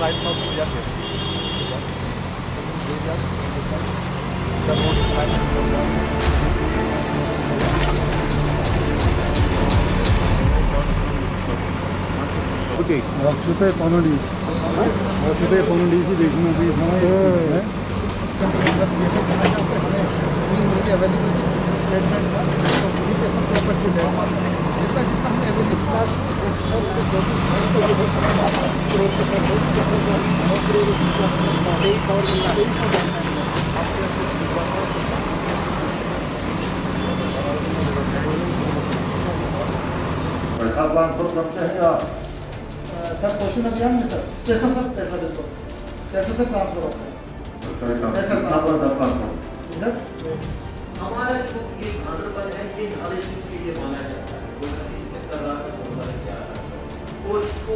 Lighthouse project. The road is Okay. Şurada paneliyiz. Şurada paneliyiz देखने भी है। Sir question अभियान में सर पैसा बिल्कुल पैसा से ट्रांसफर होता है पैसा सर हमारा छूट ये गांधरबल है कि आरएसयू के लिए माना जाता है जो इसमें कर रहा था 16 और इसको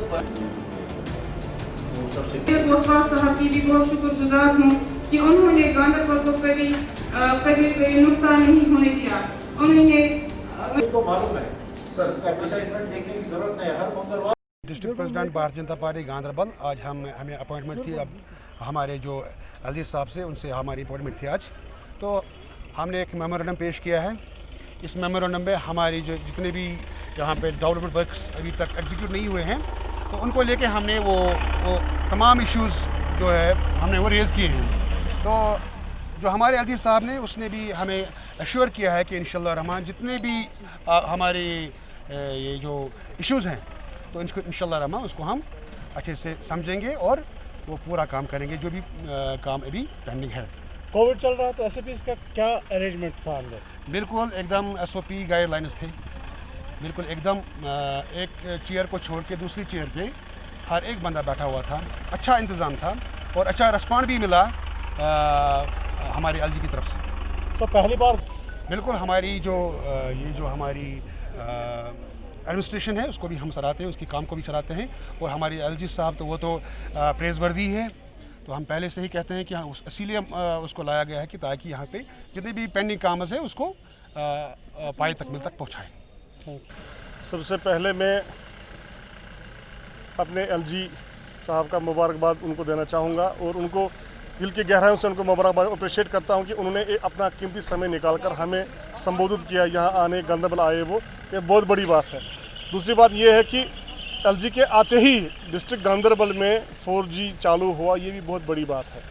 सबसे गोस्वाल साहब की भी बहुत शुक्रगुजार हूँ कि उन्होंने गांधरबल को कभी नुकसान नहीं होने दिया। उन्होंने तो मालूम है सर एडवर्टाइजमेंट देखने की जरूरत नहीं है। हर मंगलवार district president Bharatiya Janata party Ganderbal आज हमें अपॉइंटमेंट थी अब हमारे जो अली साहब से उनसे हमारी अपॉइंटमेंट थी आज। तो हमने एक मेमोरेंडम पेश किया है। इस मेमोरेंडम में हमारी जो जितने भी यहाँ पे डेवलपमेंट वर्क्स अभी तक एग्जीक्यूट नहीं हुए हैं तो उनको लेके हमने वो तमाम इश्यूज़ जो है हमने वो रेज़ किए हैं। तो जो हमारे अली साहब ने उसने भी हमें एश्योर किया है कि इंशाअल्लाह रहमान जितने भी हमारे ये जो इश्यूज़ हैं तो इनको इंशाअल्लाह रहमान उसको हम अच्छे से समझेंगे और वो पूरा काम करेंगे जो भी काम अभी पेंडिंग है। कोविड चल रहा है तो एसओपीज़ का क्या अरेंजमेंट था अंदर? बिल्कुल एकदम एसओपी गाइडलाइंस थे। बिल्कुल एकदम एक चेयर को छोड़ के दूसरी चेयर पे हर एक बंदा बैठा हुआ था। अच्छा इंतज़ाम था और अच्छा रिस्पॉन्ड भी मिला हमारे एलजी की तरफ से। तो पहली बार बिल्कुल हमारी जो ये जो हमारी एडमिनिस्ट्रेशन है उसको भी हम सराहते हैं, उसकी काम को भी सराहते हैं। और हमारे एलजी साहब तो वो तो प्रेज़वर्दी है, तो हम पहले से ही कहते हैं कि हाँ इसीलिए उसको लाया गया है कि ताकि यहाँ पे जितने भी पेंडिंग काम है उसको पाए तकमील तक पहुँचाएँ। सबसे पहले मैं अपने एलजी साहब का मुबारकबाद उनको देना चाहूँगा और उनको दिल की गहराइयों से उनको मुबारकबाद अप्रिशिएट करता हूँ कि उन्होंने अपना कीमती समय निकाल कर हमें संबोधित किया, यहाँ आने गांधरबल आए वो ये बहुत बड़ी बात है। दूसरी बात ये है कि एलजी के आते ही डिस्ट्रिक्ट गांधरबल में 4G चालू हुआ, ये भी बहुत बड़ी बात है।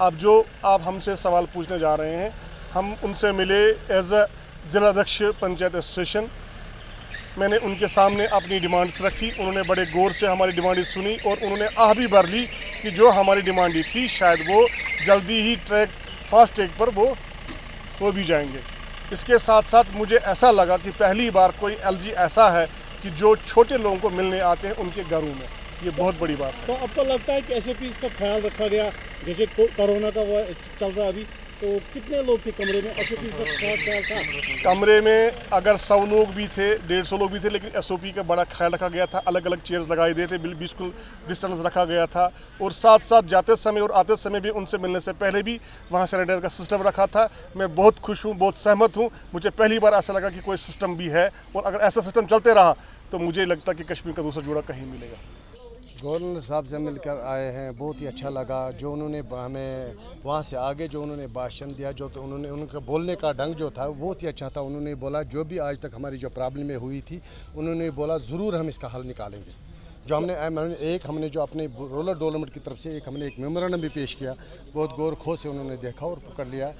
अब जो आप हमसे सवाल पूछने जा रहे हैं, हम उनसे मिले एज अ जिलाध्यक्ष पंचायत एसोसिएशन। मैंने उनके सामने अपनी डिमांड्स रखी, उन्होंने बड़े गौर से हमारी डिमांड सुनी और उन्होंने आह भी भर ली कि जो हमारी डिमांड थी शायद वो जल्दी ही फास्ट ट्रैक पर वो भी जाएंगे। इसके साथ साथ मुझे ऐसा लगा कि पहली बार कोई एलजी ऐसा है कि जो छोटे लोगों को मिलने आते हैं उनके घरों में, ये बहुत बड़ी बात है। तो आपको लगता है कि एसओपीज़ का ख्याल रखा गया? जैसे कोरोना का वो चल रहा अभी, तो कितने लोग थे कमरे में? एसओपीज़ का ख्याल था? कमरे में अगर 100 लोग भी थे, 150 लोग भी थे, लेकिन एसओपी का बड़ा ख्याल रखा गया था। अलग अलग चेयर्स लगाए गए थे, बिल्कुल डिस्टेंस रखा गया था और साथ साथ जाते समय और आते समय भी उनसे मिलने से पहले भी वहाँ सैनिटाइजर का सिस्टम रखा था। मैं बहुत खुश हूँ, बहुत सहमत हूँ। मुझे पहली बार ऐसा लगा कि कोई सिस्टम भी है और अगर ऐसा सिस्टम चलते रहा तो मुझे लगता कि कश्मीर का दूसरा जोड़ा कहीं मिलेगा। गवर्नर साहब से मिलकर आए हैं, बहुत ही अच्छा लगा। जो उन्होंने हमें वहाँ से आगे जो उन्होंने भाषण दिया, जो तो उन्होंने उनका बोलने का ढंग जो था बहुत ही अच्छा था। उन्होंने बोला जो भी आज तक हमारी जो प्रॉब्लमें हुई थी उन्होंने बोला ज़रूर हम इसका हल निकालेंगे। जो हमने जो अपने रूरल डेवलपमेंट की तरफ से हमने एक मेमोरेंडम भी पेश किया, बहुत गौर खो से उन्होंने देखा और पकड़ लिया।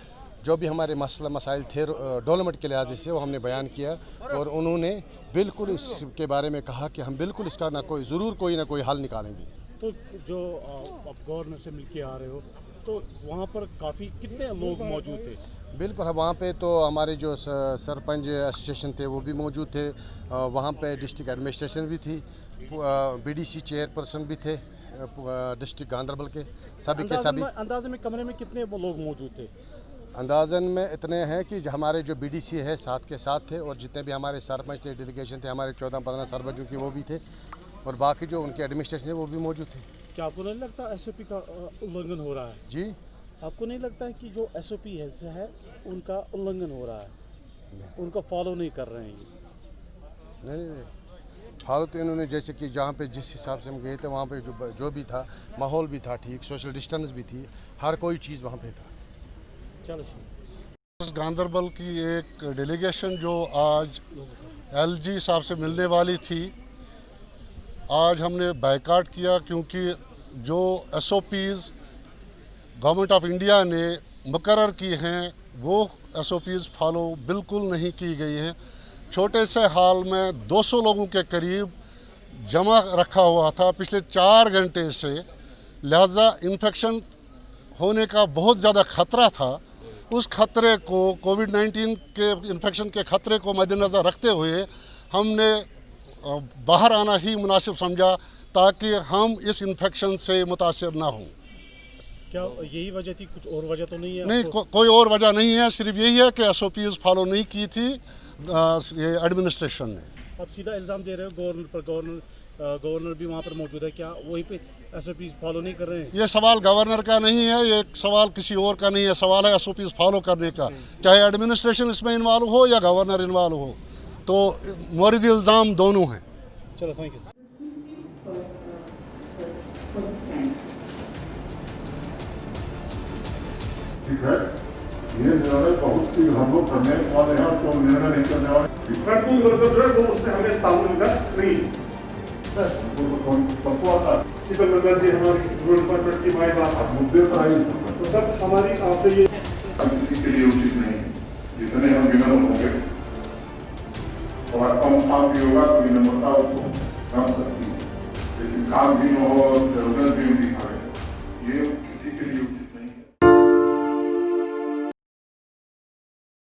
जो भी हमारे मसाइल थे डेवलपमेंट के लिहाज से वो हमने बयान किया और उन्होंने बिल्कुल इसके बारे में कहा कि हम बिल्कुल इसका कोई ना कोई हल निकालेंगे। तो जो आप गवर्नर से मिलके आ रहे हो तो वहाँ पर काफ़ी कितने लोग मौजूद थे? बिल्कुल वहाँ पे तो हमारे जो सरपंच एसोसिएशन थे वो भी मौजूद थे, वहाँ पे डिस्ट्रिक्ट एडमिनिस्ट्रेशन भी थी, बीडीसी चेयरपर्सन भी थे डिस्ट्रिक्ट गांधरबल के सभी के सभी। अंदाज़े में कमरे में कितने लोग मौजूद थे? अंदाज़न में इतने हैं कि हमारे जो बीडीसी है साथ के साथ थे और जितने भी हमारे सरपंच थे, डेलीगेशन थे हमारे 14-15 सरपंचों की वो भी थे और बाकी जो उनके एडमिनिस्ट्रेशन है वो भी मौजूद थे। क्या आपको नहीं लगता एसओपी का उल्लंघन हो रहा है? जी, आपको नहीं लगता है कि जो एसओपी है उनका उल्लंघन हो रहा है, उनको फॉलो नहीं कर रहे हैं? नहीं फॉलो तो इन्होंने जैसे कि जहाँ पे जिस हिसाब से हम गए थे वहाँ पे जो भी था माहौल भी था ठीक, सोशल डिस्टेंस भी थी, हर कोई चीज़ वहाँ पे था। चलो गांदरबल की एक डेलीगेशन जो आज एलजी साहब से मिलने वाली थी, आज हमने बायकाट किया क्योंकि जो SOPs गवर्नमेंट ऑफ इंडिया ने मुकर्रर की हैं वो SOPs फॉलो बिल्कुल नहीं की गई हैं। छोटे से हॉल में 200 लोगों के करीब जमा रखा हुआ था पिछले 4 घंटे से, लिहाजा इन्फेक्शन होने का बहुत ज़्यादा ख़तरा था। उस खतरे को कोविड-19 के इन्फेक्शन के ख़तरे को मद्देनज़र रखते हुए हमने बाहर आना ही मुनासिब समझा ताकि हम इस इन्फेक्शन से मुतासिर ना हों। क्या यही वजह थी, कुछ और वजह तो नहीं है? नहीं, कोई और वजह नहीं है, सिर्फ यही है कि SOPs फॉलो नहीं की थी एडमिनिस्ट्रेशन ने। आप सीधा इल्ज़ाम दे रहे हो गवर्नर पर, गवर्नर भी वहाँ पर मौजूद है, क्या वहीं पे SOPs फॉलो नहीं कर रहे हैं? ये सवाल गवर्नर का नहीं है, ये सवाल किसी और का नहीं है, सवाल है SOPs फॉलो करने का। चाहे एडमिनिस्ट्रेशन इसमें इन्वॉल्व हो या गवर्नर इन्वॉल्व हो, तो मोरिद इल्ज़ाम दोनों हैं। चलो थैंक यू। ठीक है, ये निर्णय बहुत सी हम लोग करने वाले हैं, तो निर्णय नहीं करने वाले उसने हमें ताउल का नहीं सर सबको आता जी हमारी डिपार्टमेंट की माई बात मुद्दे पर आई, तो सर हमारी आपसे ये किसी के लिए उचित नहीं। जितने हम विनम्र होंगे और कम काम भी होगा तो विनम्रता उसको कम सकती है, लेकिन काम भी न हो, जरूरत भी होगी